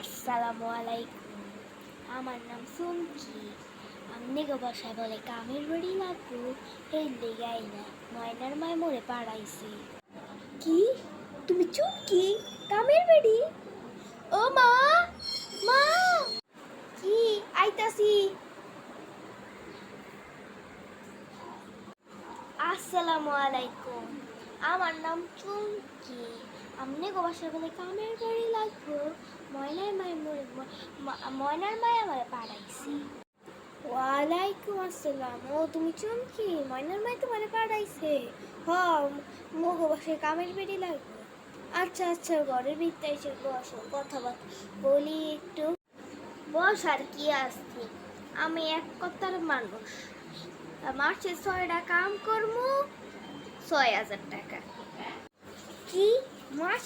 আসসালামু আলাইকুম। আমার নাম সুমকি। আমনে গো বাসায় বলে কামের বাড়ি লাগবো, এই লেগাই না ময়নার মায় মোরে পাড়াইছে। কি তুমি চুমকি? কামের বাড়ি? ও মা, মা! কি? আইতাছি। আসসালামু আলাইকুম। আমার নাম চুমকি। আমনে গো বাসায় বলে কামের বাড়ি লাগবো, ময়নার মায় আমার পাড়াইছি। ওয়ালাইকুম আসসালাম। ও তুমি চুমকি? ময়নার মায় তোমারে পাড়াইছে? হ, মগো বাসায় কামের বাড়ি লাগবে। আচ্ছা আচ্ছা, ঘরের ভিতরে এসে বসো, কথাবার্তা বলি একটু। বস, আর কি আসছি, আমি এক কথার মানুষ। মাসে 6টা কাম করবো, 6,000 টাকা। কি? মাস